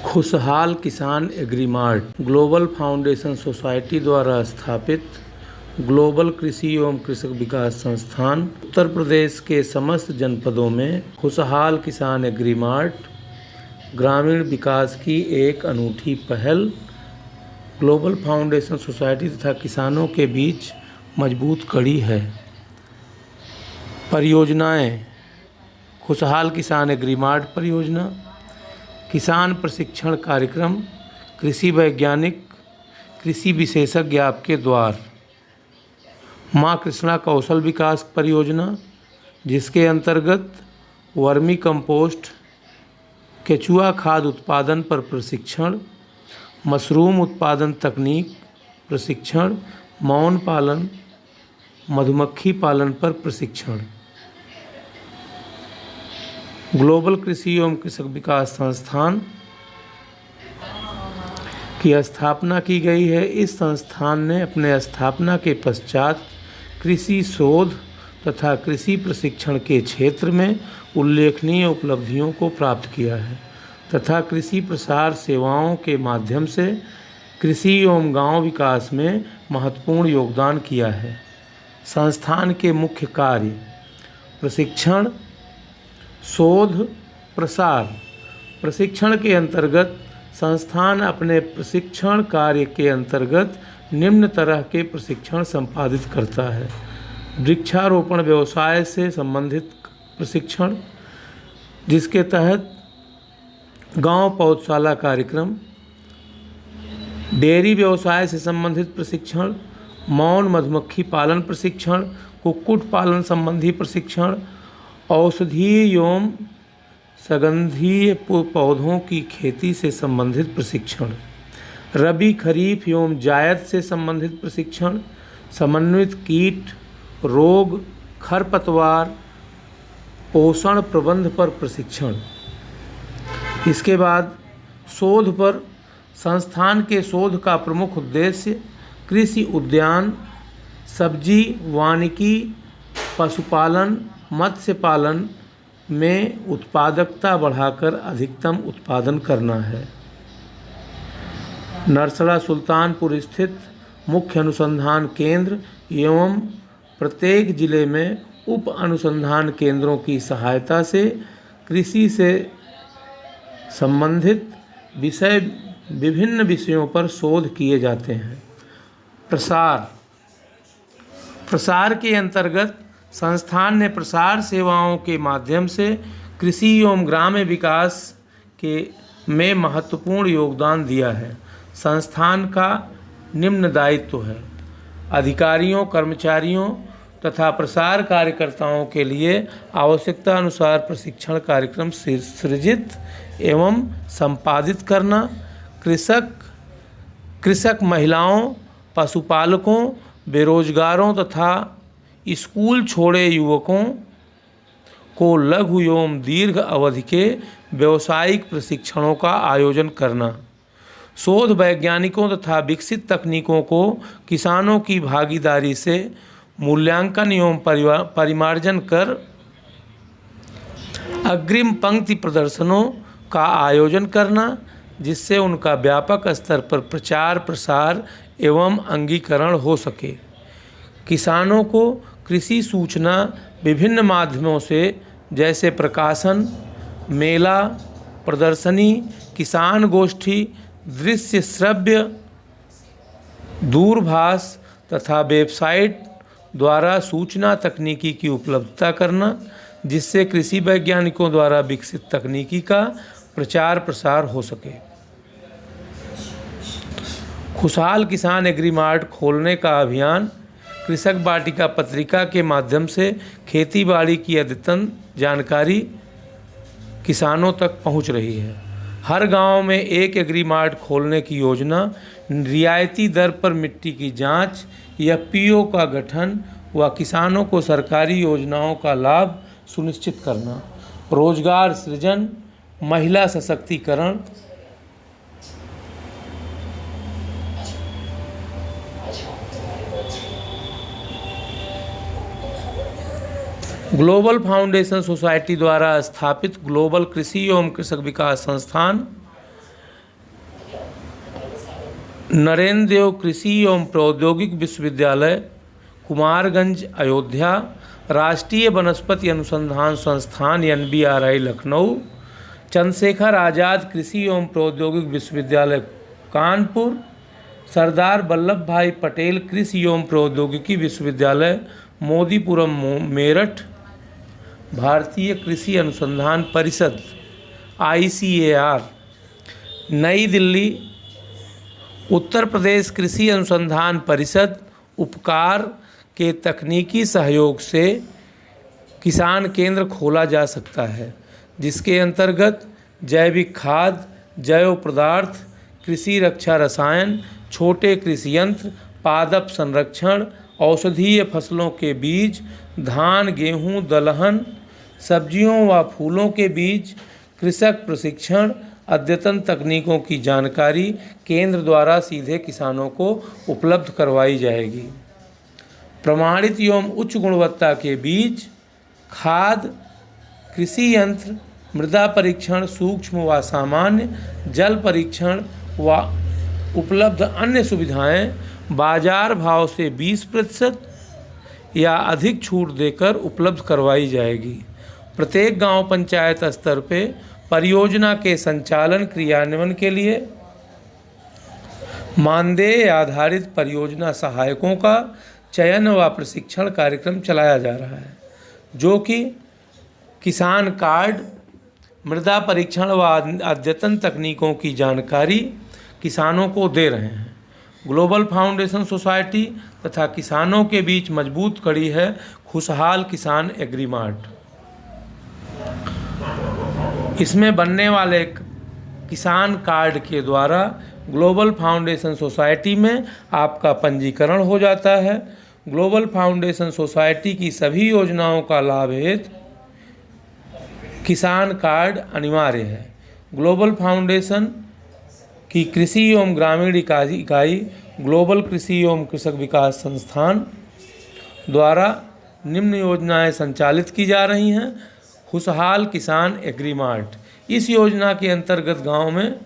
खुशहाल किसान एग्रीमार्ट global foundation society द्वारा स्थापित ग्लोबल कृषि एवं कृषक विकास संस्थान उत्तर प्रदेश के समस्त जनपदों में खुशहाल किसान एग्रीमार्ट ग्रामीण विकास की एक अनूठी पहल ग्लोबल फाउंडेशन सोसाइटी तथा किसानों के बीच मजबूत कड़ी है। परियोजनाएं: खुशहाल किसान एग्रीमार्ट परियोजना, किसान प्रशिक्षण कार्यक्रम, कृषि वैज्ञानिक, कृषि विशेषज्ञ आपके द्वार, माँ कृष्णा कौशल विकास परियोजना जिसके अंतर्गत वर्मी कंपोस्ट, केचुआ खाद उत्पादन पर प्रशिक्षण, मशरूम उत्पादन तकनीक प्रशिक्षण, मौन पालन, मधुमक्खी पालन पर प्रशिक्षण। ग्लोबल कृषि एवं कृषक विकास संस्थान की स्थापना की गई है। इस संस्थान ने अपने स्थापना के पश्चात कृषि शोध तथा कृषि प्रशिक्षण के क्षेत्र में उल्लेखनीय उपलब्धियों को प्राप्त किया है तथा कृषि प्रसार सेवाओं के माध्यम से कृषि एवं गांव विकास में महत्वपूर्ण योगदान किया है। संस्थान के मुख्य कार्य: प्रशिक्षण, शोध, प्रसार। प्रशिक्षण के अंतर्गत संस्थान अपने प्रशिक्षण कार्य के अंतर्गत निम्न तरह के प्रशिक्षण संपादित करता है: वृक्षारोपण व्यवसाय से संबंधित प्रशिक्षण, जिसके तहत गांव पौधशाला कार्यक्रम, डेयरी व्यवसाय से संबंधित प्रशिक्षण, मौन मधुमक्खी पालन प्रशिक्षण, कुक्कुट पालन संबंधी प्रशिक्षण, औषधीय एवं सुगंधीय पौधों की खेती से संबंधित प्रशिक्षण, रबी खरीफ एवं जायद से संबंधित प्रशिक्षण, समन्वित कीट, रोग, खरपतवार, पोषण प्रबंध पर प्रशिक्षण। इसके बाद शोध पर संस्थान के शोध का प्रमुख उद्देश्य कृषि उद्यान, सब्जी वानिकी, पशुपालन, मत्स्य पालन में उत्पादकता बढ़ाकर अधिकतम उत्पादन करना है। नरसड़ा सुल्तानपुर स्थित मुख्य अनुसंधान केंद्र एवं प्रत्येक जिले में उप अनुसंधान केंद्रों की सहायता से कृषि से संबंधित विभिन्न विषयों पर शोध किए जाते हैं। प्रसार के अंतर्गत संस्थान ने प्रसार सेवाओं के माध्यम से कृषि एवं ग्राम्य विकास में महत्वपूर्ण योगदान दिया है। संस्थान का निम्न दायित्व है: अधिकारियों, कर्मचारियों तथा प्रसार कार्यकर्ताओं के लिए आवश्यकता अनुसार प्रशिक्षण कार्यक्रम सृजित एवं संपादित करना, कृषक महिलाओं, पशुपालकों, बेरोजगारों तथा स्कूल छोड़े युवकों को लघु एवं दीर्घ अवधि के व्यावसायिक प्रशिक्षणों का आयोजन करना, शोध वैज्ञानिकों तथा विकसित तकनीकों को किसानों की भागीदारी से मूल्यांकन एवं परिमार्जन कर अग्रिम पंक्ति प्रदर्शनों का आयोजन करना, जिससे उनका व्यापक स्तर पर प्रचार प्रसार एवं अंगीकरण हो सके। किसानों को कृषि सूचना विभिन्न माध्यमों से जैसे प्रकाशन, मेला, प्रदर्शनी, किसान गोष्ठी, दृश्य श्रव्य, दूरभाष तथा वेबसाइट द्वारा सूचना तकनीकी की उपलब्धता करना, जिससे कृषि वैज्ञानिकों द्वारा विकसित तकनीकी का प्रचार प्रसार हो सके। खुशहाल किसान एग्रीमार्ट खोलने का अभियान कृषक वाटिका पत्रिका के माध्यम से खेती बाड़ी की अद्यतन जानकारी किसानों तक पहुंच रही है। हर गांव में एक एग्रीमार्ट खोलने की योजना, रियायती दर पर मिट्टी की जांच, एफपीओ का गठन व किसानों को सरकारी योजनाओं का लाभ सुनिश्चित करना, रोजगार सृजन, महिला सशक्तिकरण, ग्लोबल फाउंडेशन सोसाइटी द्वारा स्थापित ग्लोबल कृषि एवं कृषक विकास संस्थान नरेंद्र देव कृषि एवं प्रौद्योगिक विश्वविद्यालय, कुमारगंज, अयोध्या, राष्ट्रीय वनस्पति अनुसंधान संस्थान NBRI लखनऊ, चंद्रशेखर आज़ाद कृषि एवं प्रौद्योगिक विश्वविद्यालय कानपुर, सरदार वल्लभ भाई पटेल कृषि एवं प्रौद्योगिकी विश्वविद्यालय मोदीपुरम मेरठ, भारतीय कृषि अनुसंधान परिषद ICAR नई दिल्ली, उत्तर प्रदेश कृषि अनुसंधान परिषद उपकार के तकनीकी सहयोग से किसान केंद्र खोला जा सकता है, जिसके अंतर्गत जैविक खाद, जैव पदार्थ, कृषि रक्षा रसायन, छोटे कृषि यंत्र, पादप संरक्षण, औषधीय फसलों के बीज, धान, गेहूं, दलहन, सब्जियों व फूलों के बीज, कृषक प्रशिक्षण, अद्यतन तकनीकों की जानकारी केंद्र द्वारा सीधे किसानों को उपलब्ध करवाई जाएगी। प्रमाणित एवं उच्च गुणवत्ता के बीज, खाद, कृषि यंत्र, मृदा परीक्षण, सूक्ष्म व सामान्य, जल परीक्षण व उपलब्ध अन्य सुविधाएं बाजार भाव से 20% या अधिक छूट देकर उपलब्ध करवाई जाएगी। प्रत्येक गांव पंचायत स्तर पर परियोजना के संचालन क्रियान्वयन के लिए मानदेय आधारित परियोजना सहायकों का चयन व प्रशिक्षण कार्यक्रम चलाया जा रहा है, जो कि किसान कार्ड, मृदा परीक्षण व अद्यतन तकनीकों की जानकारी किसानों को दे रहे हैं। ग्लोबल फाउंडेशन सोसाइटी तथा किसानों के बीच मजबूत कड़ी है खुशहाल किसान एग्रीमार्ट। इसमें बनने वाले किसान कार्ड के द्वारा ग्लोबल फाउंडेशन सोसाइटी में आपका पंजीकरण हो जाता है। ग्लोबल फाउंडेशन सोसाइटी की सभी योजनाओं का लाभ हेतु किसान कार्ड अनिवार्य है। ग्लोबल फाउंडेशन की कृषि एवं ग्रामीण इकाई ग्लोबल कृषि एवं कृषक विकास संस्थान द्वारा निम्न योजनाएं संचालित की जा रही हैं। खुशहाल किसान एग्रीमार्ट, इस योजना के अंतर्गत गांव में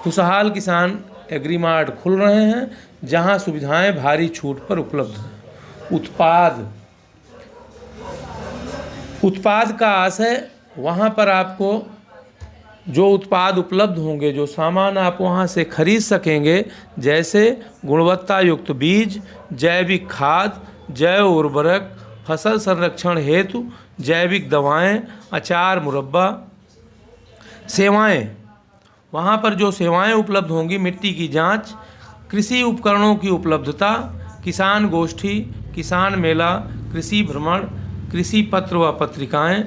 खुशहाल किसान एग्रीमार्ट खुल रहे हैं, जहां सुविधाएं भारी छूट पर उपलब्ध हैं। उत्पाद का आशय, वहां पर आपको जो उत्पाद उपलब्ध होंगे, जो सामान आप वहां से खरीद सकेंगे, जैसे गुणवत्ता युक्त बीज, जैविक खाद, जैव उर्वरक, फसल संरक्षण हेतु जैविक दवाएं, अचार, मुरब्बा, सेवाएं, वहाँ पर जो सेवाएं उपलब्ध होंगी, मिट्टी की जांच, कृषि उपकरणों की उपलब्धता, किसान गोष्ठी, किसान मेला, कृषि भ्रमण, कृषि पत्र व पत्रिकाएं।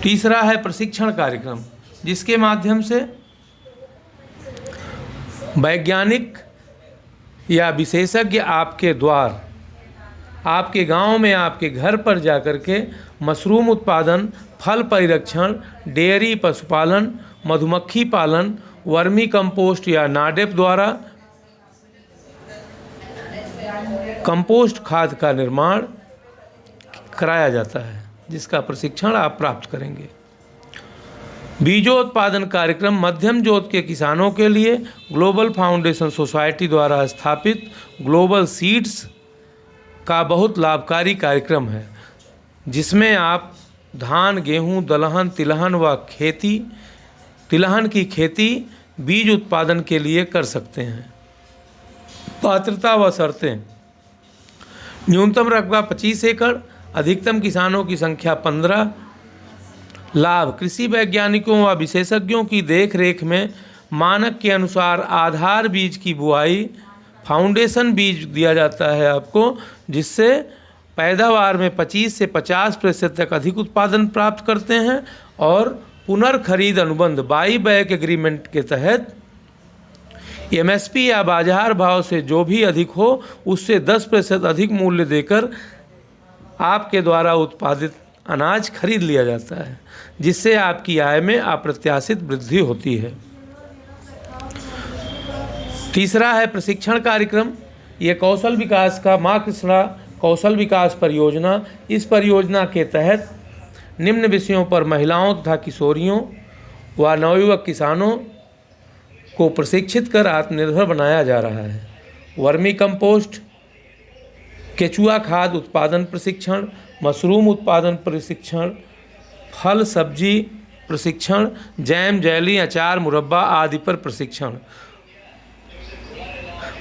तीसरा है प्रशिक्षण कार्यक्रम, जिसके माध्यम से वैज्ञानिक या विशेषज्ञ आपके द्वार, आपके गांव में, आपके घर पर जाकर के मशरूम उत्पादन, फल परिरक्षण, डेयरी पशुपालन, मधुमक्खी पालन, वर्मी कंपोस्ट या नाडेप द्वारा कंपोस्ट खाद का निर्माण कराया जाता है, जिसका प्रशिक्षण आप प्राप्त करेंगे। बीजोत्पादन कार्यक्रम मध्यम जोत के किसानों के लिए ग्लोबल फाउंडेशन सोसाइटी द्वारा स्थापित ग्लोबल सीड्स का बहुत लाभकारी कार्यक्रम है, जिसमें आप धान, गेहूं, दलहन, तिलहन की खेती बीज उत्पादन के लिए कर सकते हैं। पात्रता व शर्तें, न्यूनतम रकबा 25 एकड़, अधिकतम किसानों की संख्या 15। लाभ, कृषि वैज्ञानिकों व विशेषज्ञों की देखरेख में मानक के अनुसार आधार बीज की बुआई, फाउंडेशन बीज दिया जाता है आपको, जिससे पैदावार में 25 से 50% तक अधिक उत्पादन प्राप्त करते हैं। और पुनर्खरीद अनुबंध, बाई बैक एग्रीमेंट के तहत MSP या बाजार भाव से जो भी अधिक हो, उससे 10% अधिक मूल्य देकर आपके द्वारा उत्पादित अनाज खरीद लिया जाता है, जिससे आपकी आय में अप्रत्याशित वृद्धि होती है। तीसरा है प्रशिक्षण कार्यक्रम। ये कौशल विकास का माँ कृष्णा कौशल विकास परियोजना। इस परियोजना के तहत निम्न विषयों पर महिलाओं तथा किशोरियों व नवयुवक किसानों को प्रशिक्षित कर आत्मनिर्भर बनाया जा रहा है। वर्मी कंपोस्ट, केचुआ खाद उत्पादन प्रशिक्षण, मशरूम उत्पादन प्रशिक्षण, फल सब्जी प्रशिक्षण, जैम, जेली, अचार, मुरब्बा आदि पर प्रशिक्षण,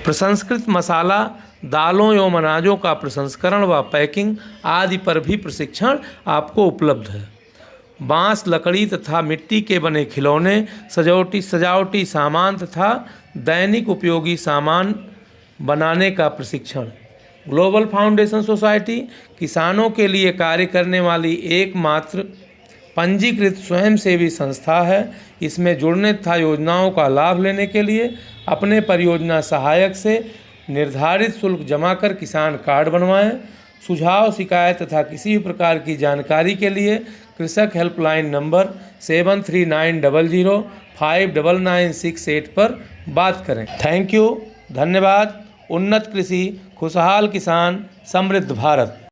प्रसंस्कृत मसाला, दालों एवं अनाजों का प्रसंस्करण व पैकिंग आदि पर भी प्रशिक्षण आपको उपलब्ध है। बांस, लकड़ी तथा मिट्टी के बने खिलौने, सजावटी सामान तथा दैनिक उपयोगी सामान बनाने का प्रशिक्षण। ग्लोबल फाउंडेशन सोसाइटी किसानों के लिए कार्य करने वाली एकमात्र पंजीकृत स्वयंसेवी संस्था है। इसमें जुड़ने तथा योजनाओं का लाभ लेने के लिए अपने परियोजना सहायक से निर्धारित शुल्क जमा कर किसान कार्ड बनवाएं। सुझाव, शिकायत तथा किसी भी प्रकार की जानकारी के लिए कृषक हेल्पलाइन नंबर 7390059968 पर बात करें। थैंक यू, धन्यवाद। उन्नत कृषि, खुशहाल किसान, समृद्ध भारत।